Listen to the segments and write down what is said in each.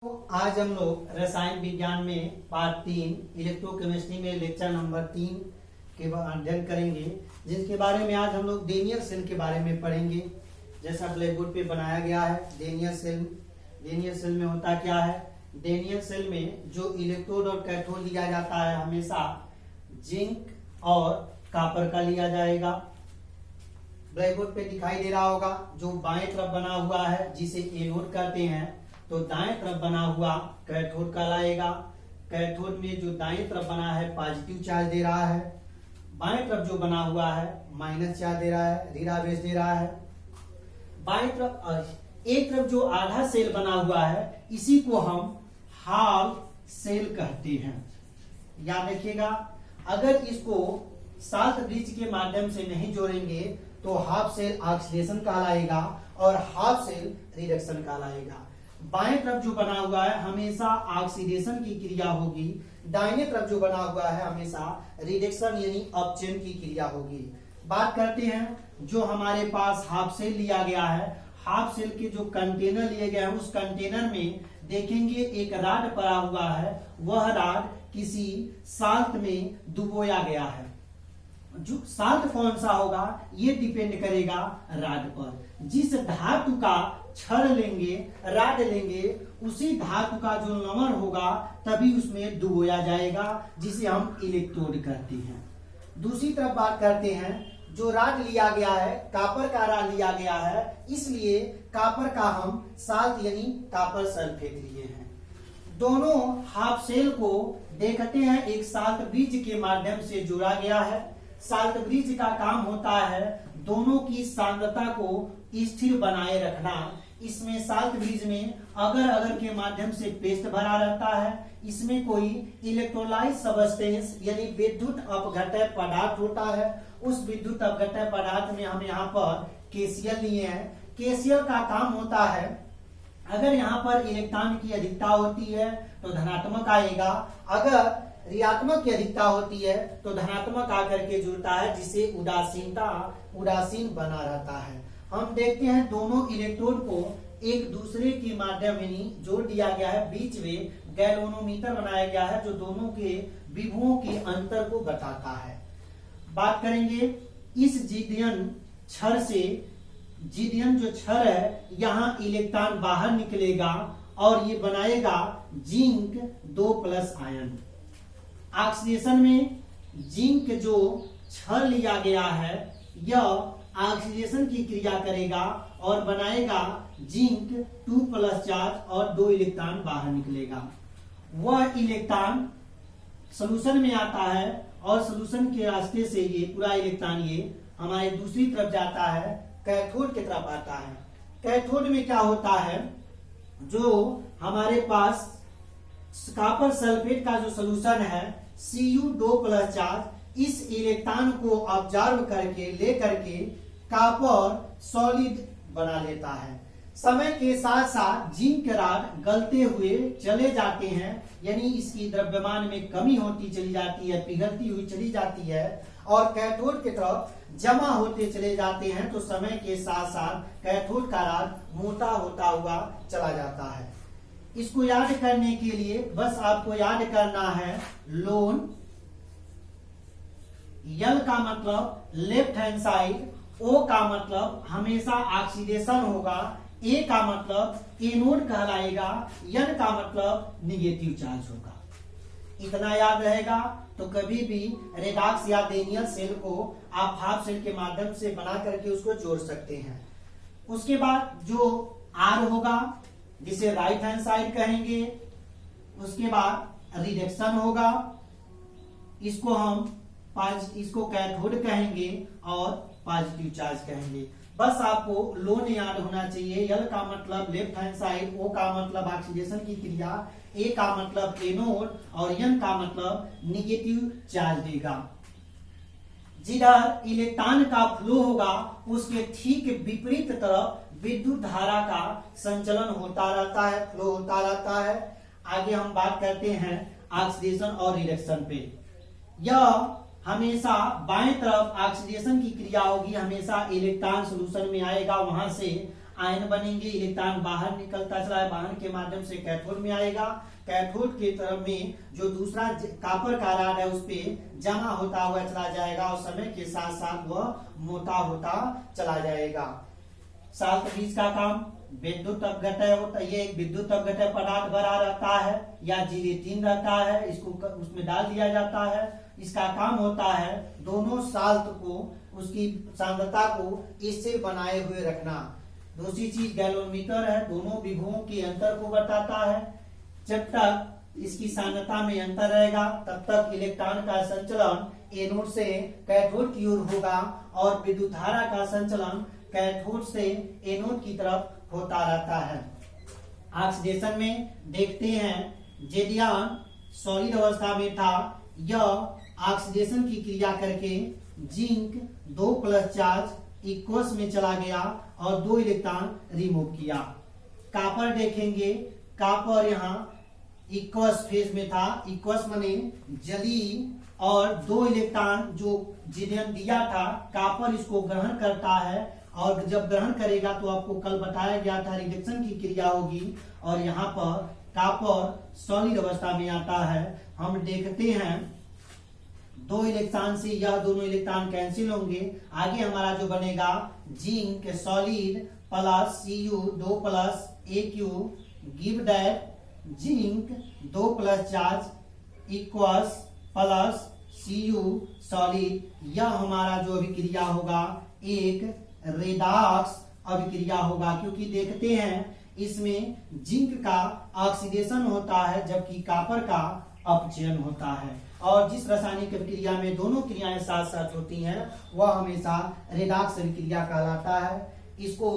तो आज हम लोग रसायन विज्ञान में पार्ट 3 इलेक्ट्रोकेमिस्ट्री में लेक्चर नंबर 3 के अध्ययन करेंगे, जिसके बारे में आज हम लोग डेनियल सेल के बारे में पढ़ेंगे। जैसा ब्लैक बोर्ड पे बनाया गया है डेनियल सेल में होता क्या है। डेनियल सेल में जो इलेक्ट्रोड और कैथोड लिया जाता है हमेशा जिंक और कॉपर का लिया जाएगा। ब्लैक बोर्ड पे दिखाई दे रहा होगा जो बाएं तरफ बना हुआ है जिसे एनोड कहते हैं, तो दाएं तरफ बना हुआ कैथोड कहलाएगा। कैथोड में जो दाएं तरफ बना है पॉजिटिव चार्ज दे रहा है, बाएं तरफ जो बना हुआ है माइनस चार्ज दे रहा है, ऋण आवेश दे रहा है। बाएं तरफ एक तरफ जो आधा सेल बना हुआ है इसी को हम हाफ सेल कहते हैं। याद रखिएगा, अगर इसको साल्ट ब्रिज के माध्यम से नहीं जोड़ेंगे तो हाफ सेल ऑक्सीडेशन कहलाएगा और हाफ सेल रिडक्शन कहलाएगा। बाएं तरफ जो बना हुआ है हमेशा ऑक्सीडेशन की क्रिया होगी, दाहिने तरफ जो बना हुआ है हमेशा रिडक्शन यानी अपचयन की क्रिया होगी। बात करते हैं जो हमारे पास हाफ सेल लिया गया है, हाफ सेल के जो कंटेनर लिए गए हैं उस कंटेनर में देखेंगे एक राड पड़ा हुआ है, वह राड किसी साल्ट में डुबोया गया है। जो साल्ट कौन सा होगा ये डिपेंड करेगा राड पर। जिस धातु का छड़ लेंगे, राड लेंगे, उसी धातु का जो नमन होगा तभी उसमें डुबोया जाएगा, जिसे हम इलेक्ट्रोड कहते हैं। दूसरी तरफ बात करते हैं, जो राड लिया गया है कॉपर का राड लिया गया है, इसलिए कॉपर का हम साल्ट यानी कॉपर सल्फेट लिए हैं। दोनों हाफ सेल को देखते हैं एक साल्ट ब्रिज के माध्यम से जोड़ा गया है। साल्ट ब्रिज का काम होता है दोनों की सांद्रता को स्थिर बनाए रखना। इसमें साल्ट ब्रिज में अगर के माध्यम से पेस्ट भरा रहता है, इसमें कोई इलेक्ट्रोलाइट सबस्टेंस यानी विद्युत अपघटय पदार्थ होता है। उस विद्युत अपघटय पदार्थ में हम यहाँ पर केसीएल लिए हैं। केसीएल का काम होता है, अगर यहाँ पर इलेक्ट्रॉन की अधिकता होती है तो धनात्मक आएगा, अगर ऋणात्मक की अधिकता होती है तो धनात्मक आकर के जुड़ता है, जिसे उदासीन बना रहता है। हम देखते हैं दोनों इलेक्ट्रोड को एक दूसरे के माध्यम यानी जोड़ दिया गया है, बीच में गैल्वेनोमीटर बनाया गया है जो दोनों के विभवों के अंतर को बताता है। बात करेंगे इस जिडियन छड़ से, जिडियन जो छड़ है यहाँ इलेक्ट्रॉन बाहर निकलेगा और ये बनाएगा जिंक 2+ आयन। ऑक्सीडेशन में जिंक जो छड़ लिया गया है यह ऑक्सीडेशन की क्रिया करेगा और बनाएगा जिंक 2+ चार्ज और 2 इलेक्ट्रॉन बाहर निकलेगा। वह इलेक्ट्रॉन सोल्यूशन में आता है और सोल्यूशन के रास्ते से ये पूरा इलेक्ट्रॉन ये हमारे दूसरी तरफ जाता है, कैथोड की तरफ आता है। कैथोड में क्या होता है, जो हमारे पास कॉपर सल्फेट का जो सोल्यूशन है Cu2+ चार्ज, इस इलेक्ट्रॉन को ऑब्जर्व करके लेकर के कॉपर सॉलिड बना लेता है। समय के साथ साथ जिंक राड गलते हुए चले जाते हैं, यानी इसकी द्रव्यमान में कमी होती चली जाती है, पिघलती हुई चली जाती है और कैथोड की तरफ जमा होते चले जाते हैं। तो समय के साथ साथ कैथोड का राड मोटा होता हुआ चला जाता है। इसको याद करने के लिए बस आपको याद करना है लोन, यल का मतलब लेफ्ट हैंड साइड, ओ का मतलब हमेशा ऑक्सीडेशन होगा, ए का मतलब एनोड कहलाएगा, एन का मतलब निगेटिव चार्ज होगा। इतना याद रहेगा तो कभी भी रेडॉक्स या डेनियल सेल को आप हाफ सेल के माध्यम से बना करके उसको जोड़ सकते हैं। उसके बाद जो आर होगा जिसे राइट हैंड साइड कहेंगे, उसके बाद रिडक्शन होगा, इसको हम इसको कैथोड कहेंगे और पॉजिटिव चार्ज कहेंगे। बस आपको लोन याद होना चाहिए। यल का मतलब लेफ्ट हैंड साइड, ओ का मतलब ऑक्सीडेशन की क्रिया, ए का मतलब एनोड और एन का मतलब निगेटिव चार्ज देगा। जिधर इलेक्ट्रॉन का फ्लो होगा उसके ठीक विपरीत तरफ विद्युत धारा का संचलन होता रहता है, फ्लो होता रहता है। आगे हम बात करते हैं ऑक्सीडेशन और रिडक्शन पे। यह हमेशा बाएं तरफ ऑक्सीडेशन की क्रिया होगी, हमेशा इलेक्ट्रॉन सोल्यूशन में आएगा, वहां से आयन बनेंगे, इलेक्ट्रॉन बाहर निकलता चला है, वाहन के माध्यम से कैथोड में आएगा। कैथोड के तरफ में जो दूसरा कॉपर का रॉड है उस पे जमा होता हुआ चला जाएगा और समय के साथ साथ वह मोटा होता चला जाएगा। साल्ट ब्रिज का काम विद्युत अपघटय होता है। ये एक विद्युत अपघटय पदार्थ भरा रहता है या जिलेटिन रहता है, इसको उसमें डाल दिया जाता है। इसका काम होता है दोनों साल्ट को, उसकी सांद्रता को स्थिर बनाए हुए रखना। दूसरी चीज गैलोमीटर है, दोनों विभवों के अंतर को बताता है। जब तक इसकी सांद्रता में अंतर रहेगा तब तक इलेक्ट्रॉन का संचलन एनोड से कैथोड की ओर होगा और विद्युत धारा का संचलन कैथोड से एनोड की तरफ होता रहता है। ऑक्सीडेशन में देखते हैं जेडियम सॉलिड अवस्था में था, यह ऑक्सीडेशन की क्रिया करके जिंक 2+ चार्ज इक्वस में चला गया और 2 इलेक्ट्रॉन रिमूव किया। कॉपर देखेंगे, कॉपर यहाँ इक्वस फेज में था, इक्वस माने जली, और 2 इलेक्ट्रॉन जो जिन्हें दिया था कॉपर इसको ग्रहण करता है और जब ग्रहण करेगा तो आपको कल बताया गया था रिडक्शन की क्रिया होगी और यहाँ पर कॉपर सॉलिड अवस्था में आता है। हम देखते हैं 2 इलेक्ट्रॉन से यह दोनों इलेक्ट्रॉन कैंसिल होंगे। आगे हमारा जो बनेगा zinc solid plus Cu 2+ Aq give that zinc 2+ charge equals plus Cu solid. यह हमारा जो अभिक्रिया होगा एक रेडॉक्स अभिक्रिया होगा, क्योंकि देखते हैं इसमें जिंक का ऑक्सीडेशन होता है जबकि कॉपर का अपचयन होता है। और जिस रासायनिक अभिक्रिया में दोनों क्रियाएं साथ साथ होती हैं वह हमेशा रेडॉक्स अभिक्रिया कहलाता है। इसको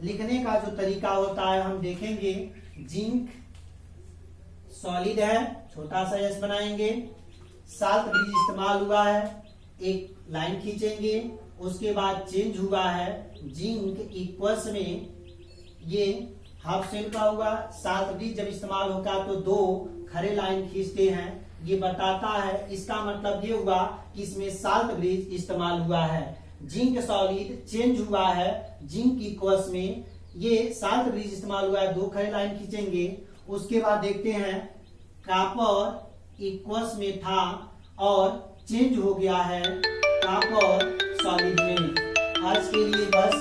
लिखने का जो तरीका होता है हम देखेंगे, जिंक सॉलिड है, छोटा सा एस बनाएंगे, साल्ट ब्रिज इस्तेमाल हुआ है, एक लाइन खींचेंगे, उसके बाद चेंज हुआ है जिंक इक्वस में, ये हाफ शेल का हुआ। साल्ट ब्रिज जब इस्तेमाल होगा तो 2 खड़े लाइन खींचते हैं, ये बताता है, इसका मतलब ये हुआ कि इसमें साल्ट ब्रिज इस्तेमाल हुआ है। जिंक सॉलिड चेंज हुआ है जिंक इक्वस में, ये साल्ट ब्रिज इस्तेमाल हुआ है, 2 खड़े लाइन खींचेंगे। उसके बाद देखते हैं कॉपर इक्वस में था और चेंज हो गया है कॉपर सॉलिड में। आज के लिए बस